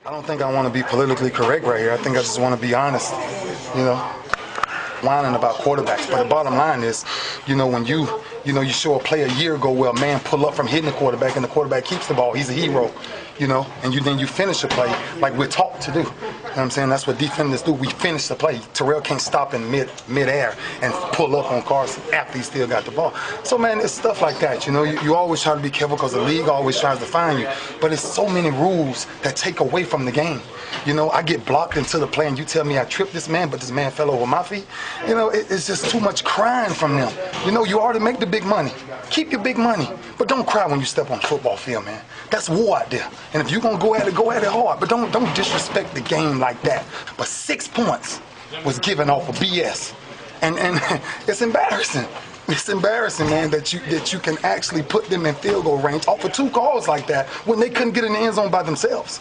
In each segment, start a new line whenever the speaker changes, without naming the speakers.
I don't think I want to be politically correct right here. I think I just want to be honest, you know, whining about quarterbacks. But the bottom line is, when you show a play a year ago where a man pull up from hitting the quarterback and the quarterback keeps the ball, he's a hero, and then you finish a play like we're taught to do. You know what I'm saying? That's what defenders do. We finish the play. Terrell can't stop in mid-air and pull up on Carson after he still got the ball. So, man, it's stuff like that. You always try to be careful because the league always tries to find you. But it's so many rules that take away from the game. I get blocked into the play and you tell me I tripped this man, but this man fell over my feet. It's just too much crying from them. You already make the big money. Keep your big money. But don't cry when you step on the football field, man. That's war out there. And if you're going to go at it hard. But don't disrespect the game like that. But 6 points was given off of BS. And it's embarrassing. It's embarrassing, man, that you can actually put them in field goal range off of 2 calls like that when they couldn't get in the end zone by themselves.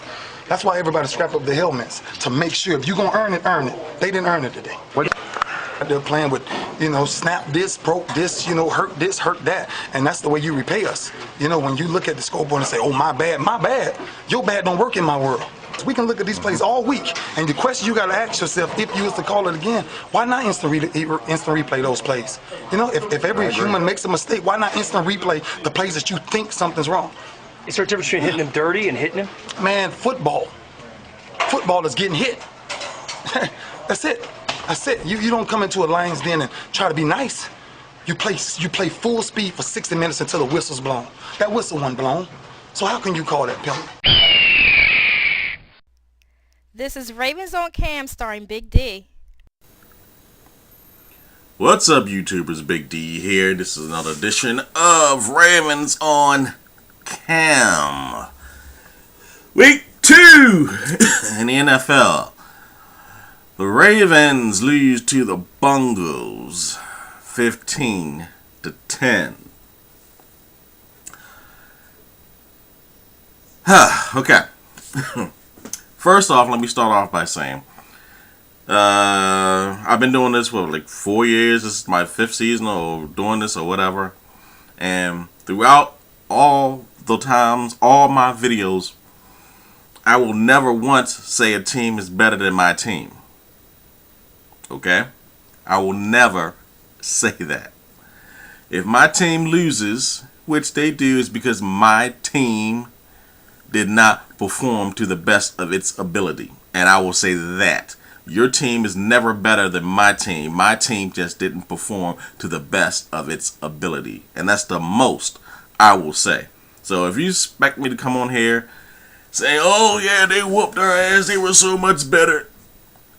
That's why everybody strap up their helmets to make sure if you're going to earn it. They didn't earn it today. They're playing with, snap this, broke this, hurt this, hurt that. And that's the way you repay us. When you look at the scoreboard and say, oh, my bad. Your bad don't work in my world. We can look at these plays all week. And the question you got to ask yourself, if you was to call it again, why not instant replay those plays? If every human makes a mistake, why not instant replay the plays that you think something's wrong?
Is there a difference between hitting him dirty and hitting him?
Man, football is getting hit. That's it. You don't come into a lion's den and try to be nice. You play full speed for 60 minutes until the whistle's blown. That whistle wasn't blown. So how can you call that penalty?
This is Ravens on Cam starring Big D.
What's up, YouTubers? Big D here. This is another edition of Ravens on Cam. Week 2 in the NFL. The Ravens lose to the Bengals 15-10. Okay. First off, let me start off by saying I've been doing this for like 4 years. This is my 5th season of doing this or whatever. And throughout all the times, all my videos, I will never once say a team is better than my team. Okay? I will never say that. If my team loses, which they do, is because my team did not perform to the best of its ability. And I will say that. Your team is never better than my team. My team just didn't perform to the best of its ability. And that's the most I will say. So if you expect me to come on here saying, oh yeah, they whooped our ass, they were so much better,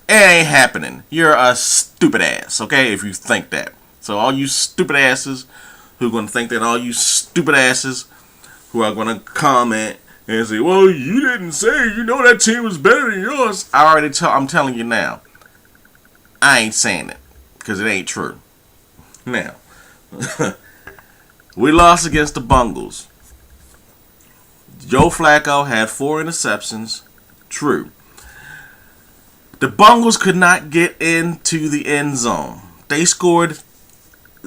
it ain't happening. You're a stupid ass, okay, if you think that. So all you stupid asses who are going to think that, all you stupid asses who are going to comment and say, well, you didn't say, that team was better than yours. I'm telling you now. I ain't saying it because it ain't true. Now, we lost against the Bengals. Joe Flacco had 4 interceptions. True. The Bengals could not get into the end zone. They scored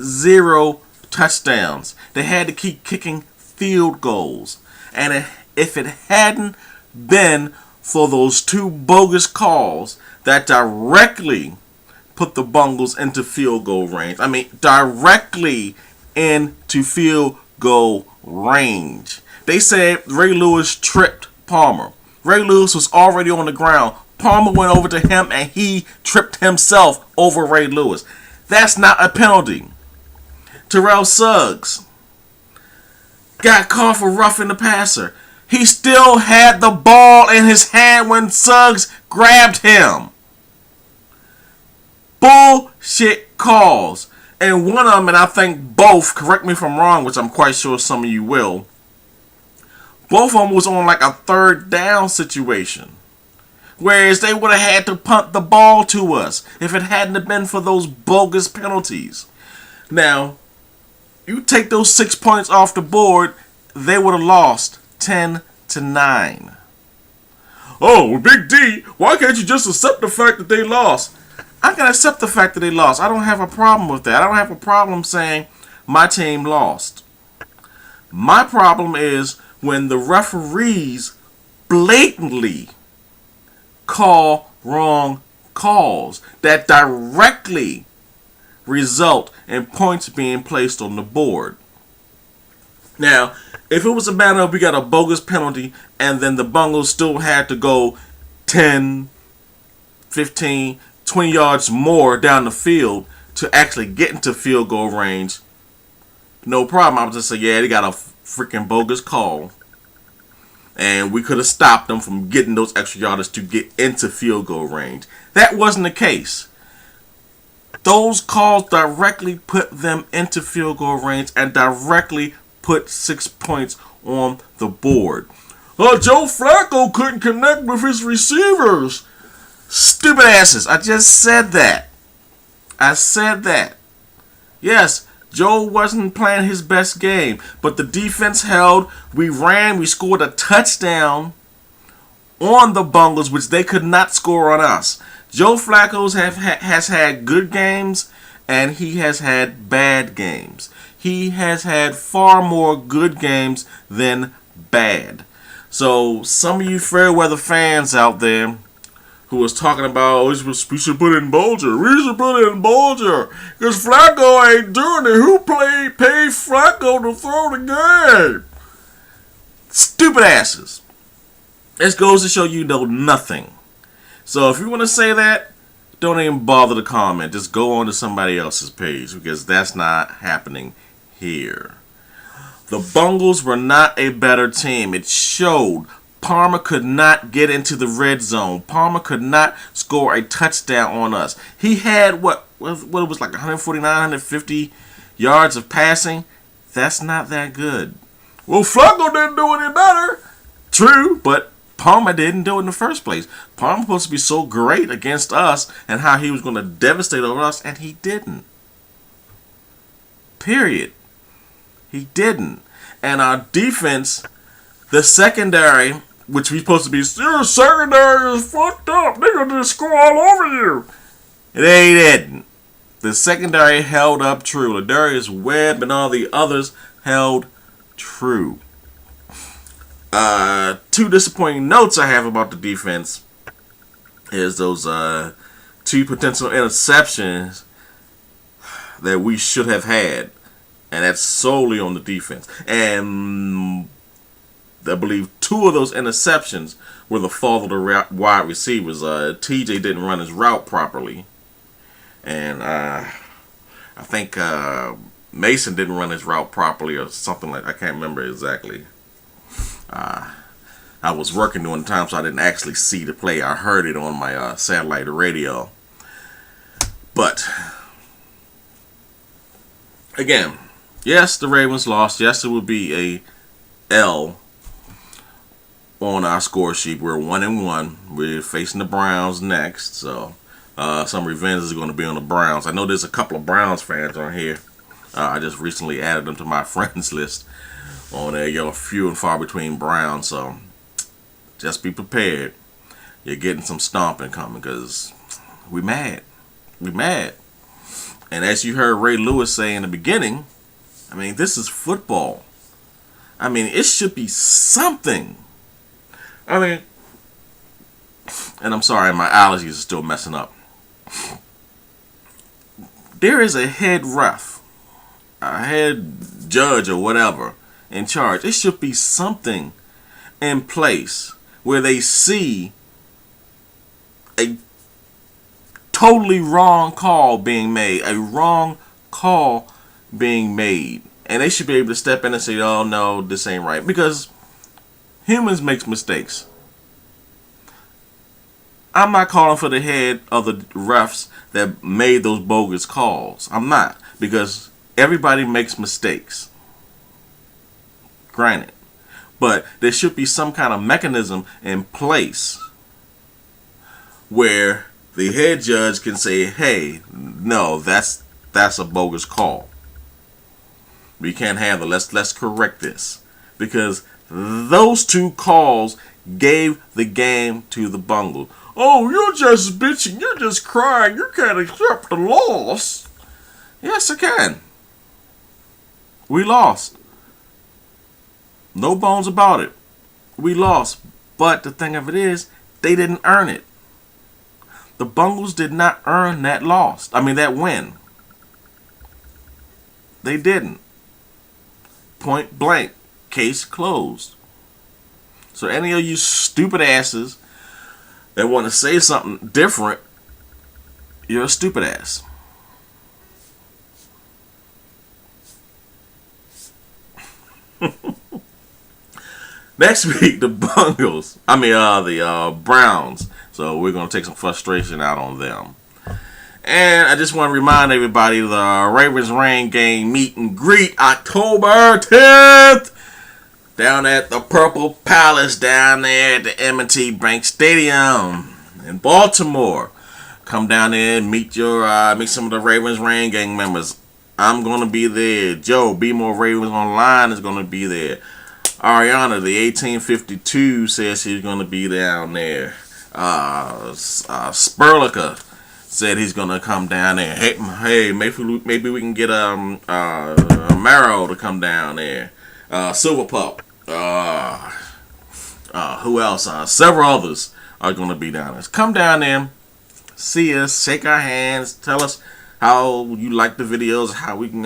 0 touchdowns. They had to keep kicking field goals. And if it hadn't been for those 2 bogus calls that directly put the Bengals into field goal range. I mean, directly into field goal range. They said Ray Lewis tripped Palmer. Ray Lewis was already on the ground. Palmer went over to him and he tripped himself over Ray Lewis. That's not a penalty. Terrell Suggs got caught for roughing the passer. He still had the ball in his hand when Suggs grabbed him. Bullshit calls. And one of them, and I think both, correct me if I'm wrong, which I'm quite sure some of you will, both of them was on like a 3rd down situation. Whereas they would have had to punt the ball to us if it hadn't have been for those bogus penalties. Now, you take those 6 points off the board, they would have lost 10-9. Oh, well, Big D, why can't you just accept the fact that they lost? I can accept the fact that they lost. I don't have a problem with that. I don't have a problem saying my team lost. My problem is when the referees blatantly call wrong calls that directly result in points being placed on the board. Now, if it was a matter of we got a bogus penalty and then the Bengals still had to go 10, 15, 20 yards more down the field to actually get into field goal range, no problem. I would just say, yeah, they got a freaking bogus call. And we could have stopped them from getting those extra yards to get into field goal range. That wasn't the case. Those calls directly put them into field goal range and directly put 6 points on the board. Joe Flacco couldn't connect with his receivers. Stupid asses. I just said that. I said that. Yes, Joe wasn't playing his best game, but the defense held. We ran. We scored a touchdown on the Bengals, which they could not score on us. Joe Flacco has had good games, and he has had bad games. He has had far more good games than bad. So some of you fair weather fans out there who was talking about, we should put in Bolger. We should put in Bolger. Because Flacco ain't doing it. Who paid Flacco to throw the game? Stupid asses. This goes to show you know nothing. So if you want to say that, don't even bother to comment. Just go on to somebody else's page because that's not happening here. The Bengals were not a better team. It showed. Palmer could not get into the red zone. Palmer could not score a touchdown on us. He had what was like 149, 150 yards of passing. That's not that good. Well, Flacco didn't do any better. True, but Palmer didn't do it in the first place. Palmer was supposed to be so great against us and how he was going to devastate over us, and he didn't. Period. He didn't. And our defense, the secondary, which we supposed to be, your secondary is fucked up. They're going to score all over you. They didn't. The secondary held up true. Ladarius Webb and all the others held true. Two disappointing notes I have about the defense is those two potential interceptions that we should have had. And that's solely on the defense. And I believe two of those interceptions were the fault of the wide receivers. TJ didn't run his route properly. And I think Mason didn't run his route properly or something like that. I can't remember exactly. I was working during the time, so I didn't actually see the play. I heard it on my satellite radio. But, again, yes, the Ravens lost. Yes, it would be a L on our score sheet. We're 1-1. We're facing the Browns next, so some revenge is going to be on the Browns. I know there's a couple of Browns fans on here. I just recently added them to my friends list on there. You're few and far between Browns, so just be prepared. You're getting some stomping coming because we mad. We mad. And as you heard Ray Lewis say in the beginning, I mean, this is football. I mean, it should be something. I mean, and I'm sorry, my allergies are still messing up. There is a head ref, a head judge or whatever in charge. It should be something in place where they see a totally wrong call being made, a wrong call being made. And they should be able to step in and say, oh no, this ain't right. Because humans make mistakes. I'm not calling for the head of the refs that made those bogus calls. I'm not. Because everybody makes mistakes. Granted. But there should be some kind of mechanism in place where the head judge can say, hey, no, that's a bogus call. We can't handle. Let's correct this. Because those two calls gave the game to the Bengals. Oh, you're just bitching. You're just crying. You can't accept the loss. Yes, I can. We lost. No bones about it. We lost. But the thing of it is, they didn't earn it. The Bengals did not earn that loss. I mean, that win. They didn't. Point blank. Case closed. So any of you stupid asses that want to say something different, you're a stupid ass. Next week, the Browns. So we're going to take some frustration out on them. And I just want to remind everybody, the Ravens Rain game meet and greet October 10th down at the Purple Palace down there at the M&T Bank Stadium in Baltimore. Come down there and meet some of the Ravens Rain gang members. I'm going to be there. Joe, Be More Ravens Online is going to be there. Ariana, the 1852, says she's going to be down there. Sperlica said he's going to come down there. Hey, maybe we can get Marrow to come down there. Silver Pup. Who else? Several others are going to be down there. Come down there, see us, shake our hands, tell us how you like the videos, how we can.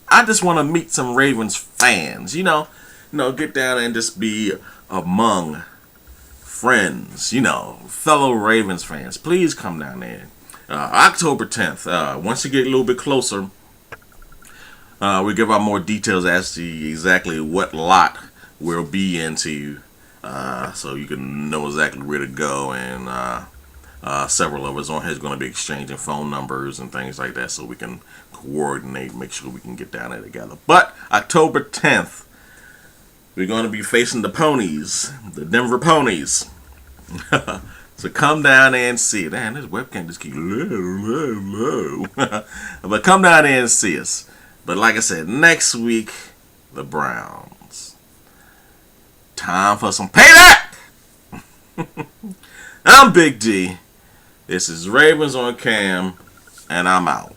I just want to meet some Ravens fans. Get down there and just be among friends. Fellow Ravens fans. Please come down there. October 10th. Once you get a little bit closer, we give out more details as to exactly what lot we'll be into, so you can know exactly where to go. And several of us on here is going to be exchanging phone numbers and things like that, so we can coordinate, make sure we can get down there together. But October 10th, we're going to be facing the Ponies, the Denver Ponies. So come down there and see it. Man, this webcam just keeps low. But come down there and see us. But like I said, next week, the Browns. Time for some payback! I'm Big D. This is Ravens on Cam, and I'm out.